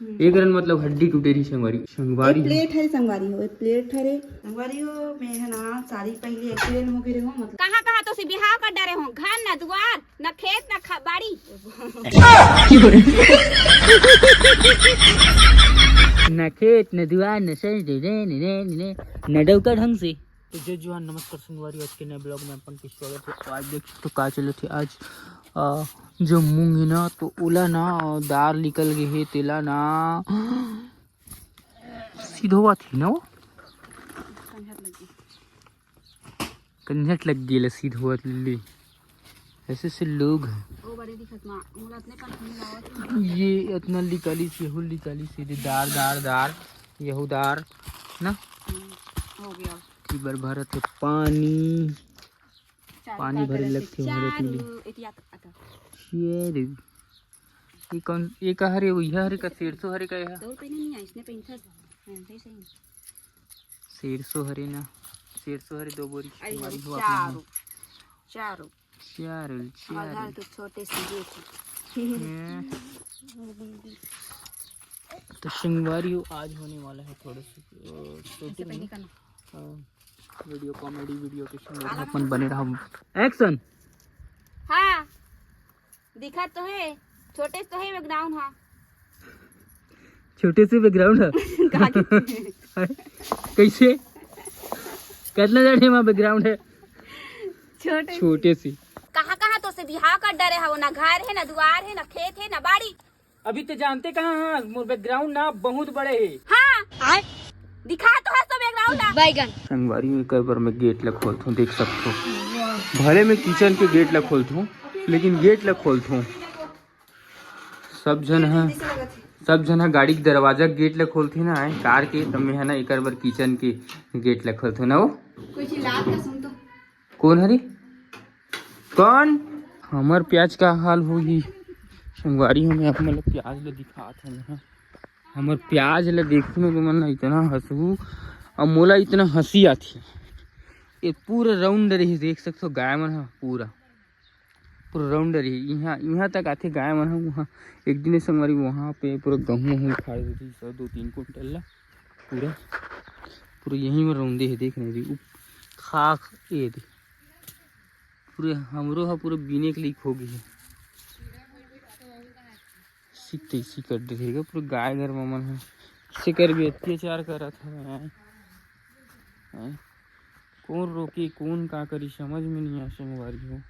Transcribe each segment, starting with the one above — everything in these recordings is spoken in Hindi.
एक रन मतलब हड्डी टूटे रही संगवारी संगवारी प्लेट है संगवारी हो प्लेट है संगवारी हो मैं है ना सारी पहले एक्सीडेंट हो गए हो मतलब कहाँ कहाँ तो बिहाव कर डरे हो घर न द्वार न खेत न बाड़ी न खेत न दुआर न सर न डौका ढंग से। तो जय जवान नमस्कार संगवारी, आज के नए ब्लॉग में अपन के स्वागत है। तो आज देख तो का चले थे आज जो मूंग है ना तो ओला ना दार निकल गए है तेला ना सीधोवा थी ना वो कंझट लग गई सीधोवा ले ऐसे से लोग ये इतना निकाली से यहू निकाली से दार दार दार यहू दार ना हो गया की बार भरत है पानी पानी भरे लगते ये कौन ये का हरे वो यह हरे का 150 हरे का यह 150 हरे ना 150 हरे दो बोरी हमारी हो अपना चारों तो छोटे से तो संगवारी आज होने वाला है थोड़े से छोटे वीडियो कॉमेडी वीडियो के संग अपन बने रहा एक्शन। हाँ दिखा तो है छोटे तो है बैकग्राउंड। हाँ छोटे से बैकग्राउंड है कैसे कितना जड़े वहाँ बैकग्राउंड है छोटे से कहाँ कहाँ तो से बिहाव कर डरे हो ना घर है ना द्वार है ना खेत है ना बाड़ी। अभी तो जानते कहाँ हाँ मोर बैकग्राउंड ना बहुत बड़े है। हाँ दिखा तो है तो बैकग्राउंड बैगन संगवारी में कई बार मैं गेट लग खोलता हूँ देख सकते हो भले मैं किचन के गेट लग खोलता हूँ लेकिन गेट लग खोलता हूँ सब जन है गाड़ी के दरवाजा गेट लग खोलते ना है कार के तब मैं है ना एक बार किचन के गेट लग खोलता हूँ ना वो कौन हरी कौन हमार प्याज का हाल होगी संगवारी हमें आप मतलब प्याज ले दिखा था हमार प्याज ले देखने को मन इतना हंसू और मोला इतना हंसी आती ये पूरा राउंड रही देख सकते हो गाय मन पूरा राउंड रही यहाँ तक आते गाय मन वहाँ एक दिन संगवारी वहाँ पे पूरा गेहूँ खाड़ देती 2-3 कुंटल ला पूरा यहीं में रौंदे है देख रहे खाक ये पूरे हमरो हा पूरा बीने के लिए खो गई है सीखते इसी कर देगा पूरा गाय घर मन है इससे कर भी अत्याचार करा था कौन रोके कौन का करी समझ में नहीं आ संगवारी हो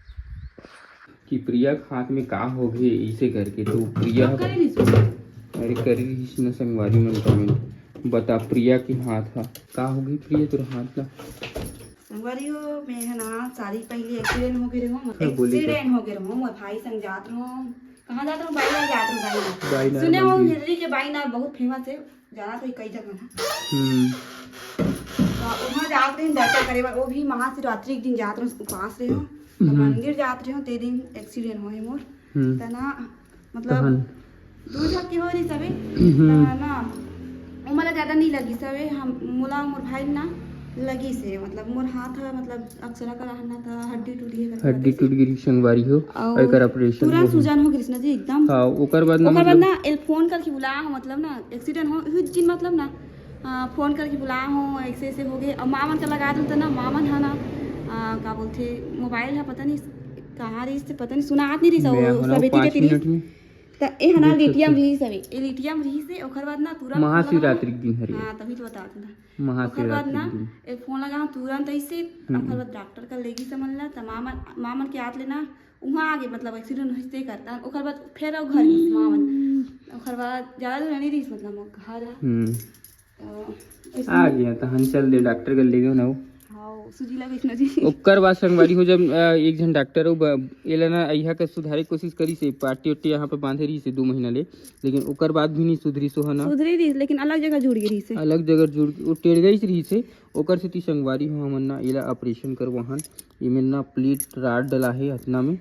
कि प्रिया के हाथ में का हो गए इसे करके तो प्रिया अरे करी न संगवारी मन कमेंट बता प्रिया के हाथ का हो गई प्रिया तेरे हाथ ला संगवारी हो मैं है ना सारी पहले एक्सीडेंट हो गए हो एक्सीडेंट हो गए हो मैं भाई संग जात रहो कहाँ जात रहो बाई जात रहो बाई सुने हो हिजरी के बाई नार बहुत फेमस है जाना तो कई जगह ना तो वहाँ जात रहे दर्शन करे वो भी महाशिवरात्रि के दिन जात रहो उपास रहे हो तो मंदिर जात रहे हो ते दिन एक्सीडेंट हो मोर तना मतलब दूर तक के हो रही सबे ना वो मला ज्यादा नहीं लगी सबे हम मोला मोर भाई ना लगी से मतलब मोर हाथ मतलब अक्सरा का रहना था हड्डी टूट गई संगवारी हो और एकर ऑपरेशन पूरा सूजन हो कृष्णा जी एकदम। हां ओकर बाद ना फोन करके बुला हो मतलब ना एक्सीडेंट हो हुई दिन मतलब ना फोन करके बुला हो ऐसे हो गए और मामन का लगा दूं तो ना मामन है ना क्या बोलते मोबाइल है पता नहीं कहाँ रही से पता नहीं सुना नहीं रही सब बेटी के तेरी त ए हना लिथियम रही सबे ए लिथियम रही से ओकर बाद ना तुरंत महाशिवरात्रि के दिन हरी हां तभी तो बता दूं ओकर बाद ना ए फोन लगा तुरंत ऐसे ओकर बाद डॉक्टर का लेगी समझला त मामन के हाथ लेना वहां आगे मतलब एक्सीडेंट होते करता ओकर बाद फिर घर मामन ओकर बाद ज्यादा नहीं रही मतलब घर आ गया त हम चल दे डॉक्टर के ले गए ना सूजी लगे न जी ओकर बाद संगवारी हो जब एक जन डॉक्टर हो एला ना यहाँ के सुधारे कोशिश करी से पार्टी उट्टी यहाँ पे बांधे रही से 2 महीना ले लेकिन ओकर बाद भी नहीं सुधरी सो है ना सुधरी रही लेकिन अलग जगह जुड़ गई से अलग जगह जुड़ वो टेढ़ गई रही से ओकर से ती संगवारी हो हमन ना एला ऑपरेशन करवाहन इमें ना प्लेट राड डला है हथना में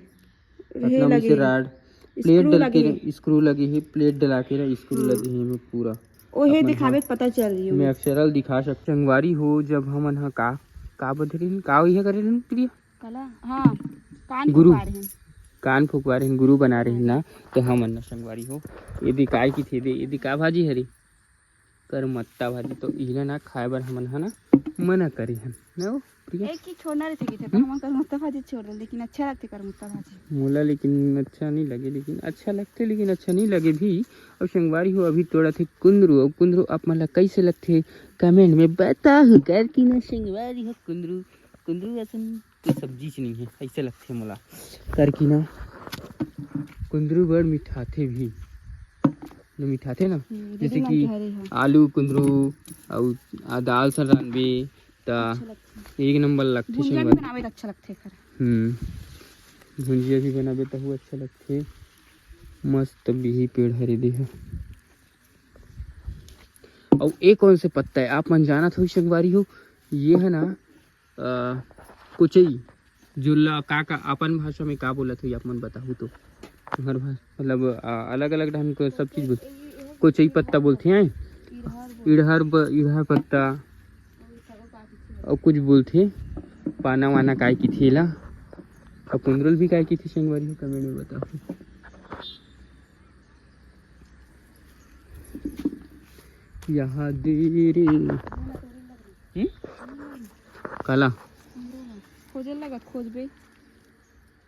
से राड प्लेट डल के स्क्रू लगी है प्लेट डला के ना स्क्रू लगी है में पूरा ओहे दिखावे पता चल रही है मैं अक्षरल दिखा सकता संगवारी हो जब हमन हा का बदरी का इहे करे प्रिया कला हां कान गुरु कान फुकवा रहे गुरु बना रहे ना तो हमन न संगवारी हो यदि काय की थे दे यदि का भाजी हरी कर मत्ता भाजी तो इला ना खाए बर हमन है ना मना करी हन ना प्रिया एक ही छोड़ना रहते की थे तो हम कर मुत्ता भाजी छोड़ दे लेकिन अच्छा लगते कर मुत्ता भाजी मोला लेकिन अच्छा नहीं लगे लेकिन अच्छा लगते लेकिन अच्छा नहीं लगे भी। और संगवारी हो अभी तोड़ा थे कुंदरू और कुंदरू आप मला कैसे लगते कमेंट में बताओ कर की ना संगवारी हो कुंदरू कुंदरू असन कोई सब्जी नहीं है ऐसे लगते मोला कर की ना कुंदरू बड़ मिठाते भी न मिठाते ना जैसे कि आलू कुंदरू और दाल सर रानबे ता एक नंबर लगते भुजिया भी बनावे तो अच्छा लगते कर भुजिया भी बनाबे तो अच्छा लगते मस्त बिही पेड़ हरे दे है। और एक कौन से पत्ता है आप मन जाना थोड़ी संगवारी हो ये है ना कुचई जुल्ला का अपन भाषा में का बोला था आप मन बताओ तो हर भाषा मतलब अलग अलग ढंग का सब चीज बोलते कुचई पत्ता बोलते हैं इड़हर पत्ता और कुछ बोलते पाना वाना काय की थेला और कुंदरुल भी काय की थी संगवारी हो कमेंट में बताओ। यहाँ देरे काला खोजे लगा खोज बे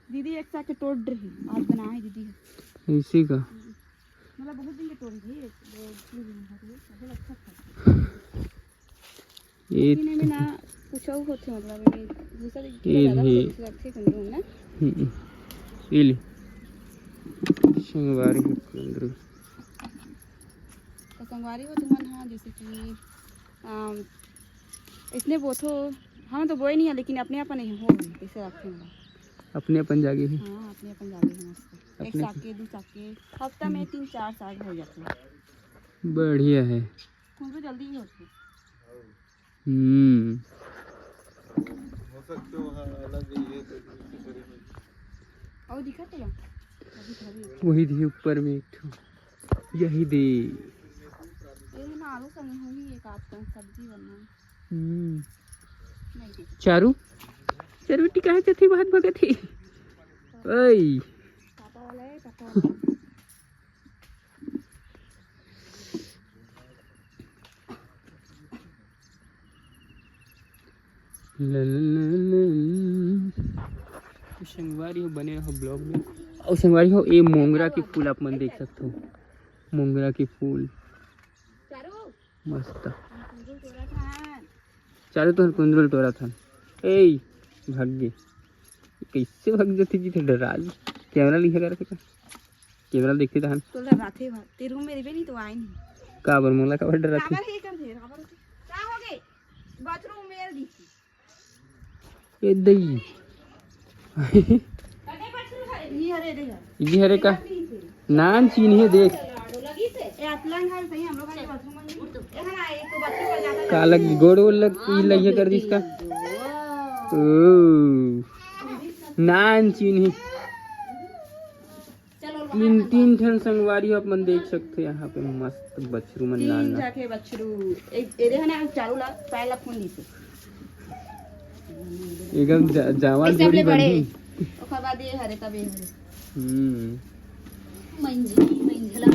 दीदी एक साथ तोड़ रही आज बनाए दीदी इसी का मतलब बहुत दिन के तोड़ रही ये में ना कुछ और होते मतलब ये दूसरा ज्यादा लगते कुंदरू ना इली संगवारी हो कुंदरू तो संगवारी हो तुमन हाँ जैसे कि इसने बोथो हम तो बोए नहीं है लेकिन अपने अपन हो कैसे रखते हैं अपने अपन जागे हैं हाँ अपने अपन जागे हैं मस्त एक साके दो साके हफ्ता में 3-4 साग हो जाते हैं बढ़िया है कुंदरू जल्दी ही होते हो सकते हो हाँ अलग ये और दिखा तो वही थी ऊपर में एक ठो यही दे ये ना आलू संग होगी एक आपका सब्जी बनना नहीं देखा चारू चारू बेटी कहाँ से थी बात भगत थी ओए पापा वाला है पापा वाला संगवारी हो बने रहो ब्लॉग में। और संगवारी हो ये मोंगरा के फूल आप मन देख सकते हो मोंगरा के फूल मस्त चारों तो कुंदरुल तोड़ा था ए भाग गए कैसे भाग जाती जी थे डराल कैमरा लिखा कर थे कैमरा देखते थे तो डराते भाग तेरे रूम में रिबे नहीं तो आए नहीं का बर मोला का बर डराते काबर ही कर दे काबर क्या हो गए बाथरूम में दी ए दई ये हरे का नान चीन है देख ए अतलन है सही हम लोग का बाथरूम में ए ना एक तो बच्चे पर जाता काला गोड़ वोड़ लग ई लइया कर दी इसका ओ नान चीन है तीन ठन संगवारी आप मन देख सकते हैं यहाँ पे मस्त बछरू मन तीन लाना जाके बछरू एक ए देखा ना चारों ला पैर ला खून दी से एकदम जवान जोड़ी बनी ओकर बाद ये हरे का बे हरे मंझला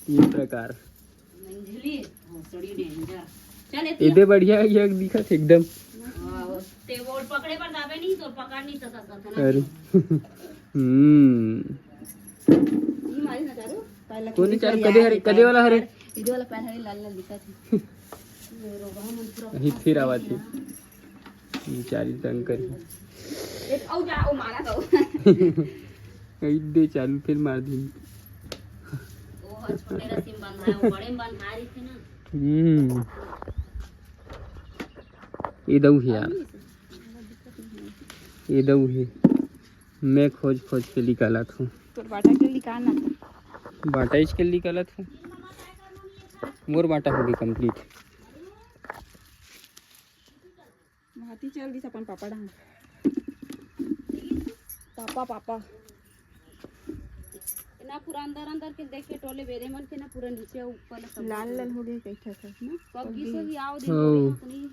तीन प्रकार मंझली सड़ी डेंजर चल इधे बढ़िया ये दिखत एकदम ते बोर्ड पकड़े पर दाबे नहीं तो पकड़ नहीं सकता था अरे ये मारी ना चारो पहला कौन चार कदे हरे कदे वाला हरे इधर वाला पैर हरे लाल लाल दिखा थी रोगा मन पूरा ही फिर आवाज थी बेचारी तंग करी एक औ जा ओ मारा तो इधे चालू फिर मार दी ओ हर छोटे रसीम बंधा है वो बड़े में बंधा रही थी ना ये दऊ है यार ये दऊ है मैं खोज खोज के निकाला था तो बाटा के निकालना था बाटा इसके निकाला था मोर बाटा हो गई कंप्लीट भाती चल दी अपन पापा डांग पापा ना पूरा अंदर के देख के टोले बेरे मन के ना पूरा नीचे ऊपर लाल लाल हो गए कैसा था ना कब गिसो ही आओ दिन नहीं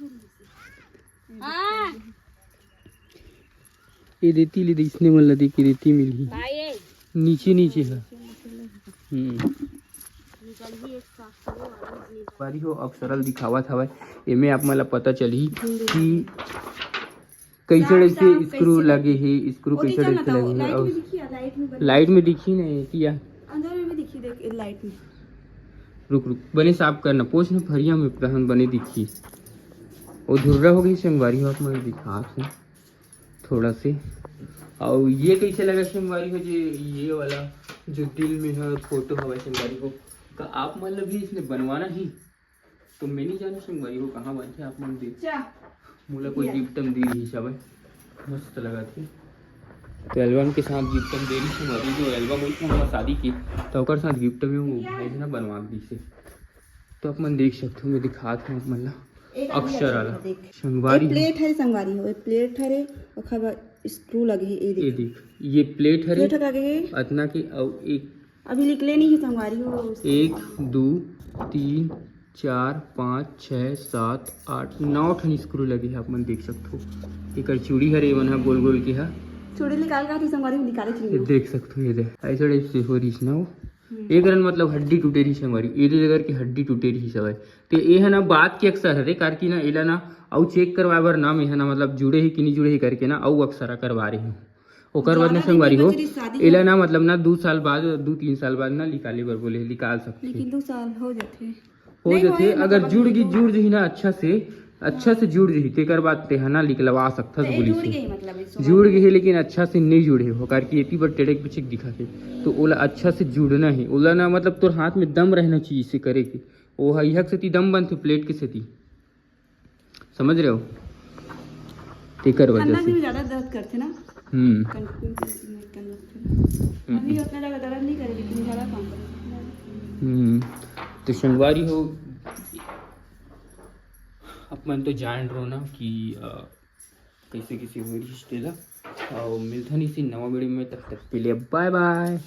हां ये देती ले इसने मन लदी की देती मिली भाई ए नीचे नीचे है। निकल एक साथ बारी हो अब सरल दिखावत हवे एमे आप मला पता चली कि कैसे ऐसे स्क्रू लगे है, स्क्रू कैसे ऐसे लगे है। और लाइट में दिखी नहीं क्या अंदर में भी दिखी देख लाइट में। रुक रुक बने साफ करना पोछ न फरिया में पहन बने दिखी और धुर्रा हो गई संगवारी हो आप मैं दिखा हूँ थोड़ा से। और ये कैसे लगा संगवारी हो जो ये वाला जो दिल में है फोटो हवा संगवारी हो का आप मतलब भी इसने बनवाना ही तो मैं नहीं जाना संगवारी हो कहाँ बनते आप मन देख मुला कोई गिफ्टम दी रही सब मस्त लगा थी। तो एल्बम के साथ गिफ्टम दे रही संगवारी जो एल्बम हुई थी हमारा शादी की तो ओकर साथ गिफ्ट में वो भाई ना बनवा दी से। तो आप मन देख सकते हो मैं दिखाता हूँ मतलब अक्षर वाला संगवारी प्लेट है संगवारी हो प्लेट है और स्क्रू लगे है ये देख ये प्लेट है प्लेट लगे है अतना की और एक अभी निकले नहीं है संगवारी हो 1 2 3 4 5 6 7 8 9 ठन स्क्रू लगे है आप मन देख सकते हो। एक चूड़ी हरे मन है गोल गोल की है चूड़ी निकाल का थी संगवारी में निकाले थी ये देख सकते हो ये देख ऐसा टाइप से हो रही ना वो एक रन मतलब हड्डी टूटे रही संगवारी ये जगह की हड्डी टूटे रही सब है। तो ये है ना बात के अक्सर हरे कार की ना एला ना और चेक करवा बर नाम है ना मतलब जुड़े ही कि नहीं जुड़े ही करके ना और अक्सर करवा रही हूँ ओकर बाद ना संगवारी हो एला ना मतलब ना 2 साल बाद 2-3 साल बाद ना निकाले बर बोले निकाल सकते लेकिन 2 साल हो जाते अगर जुड़ जी ना अच्छा से जुड़ जी तेकर बाद तेहना निकलवा सकता बोली से जुड़ गई लेकिन अच्छा से नहीं जुड़े हो कार की एती पर टेढ़े पीछे दिखा थे तो ओला अच्छा से जुड़ना है ओला ना मतलब तोर हाथ में दम रहना चाहिए इसे करे के वो हक से दम बनते प्लेट के से समझ रहे हो तेकर वजह से ज्यादा दर्द करते ना अभी उतना ज्यादा दर्द नहीं करे लेकिन ज्यादा काम करे। तो संगवारी हो अपन तो जान रहो ना कि कैसे कैसे हुई रिश्तेला और मिलता नहीं सी नवा वीडियो में तब तक के लिए बाय बाय।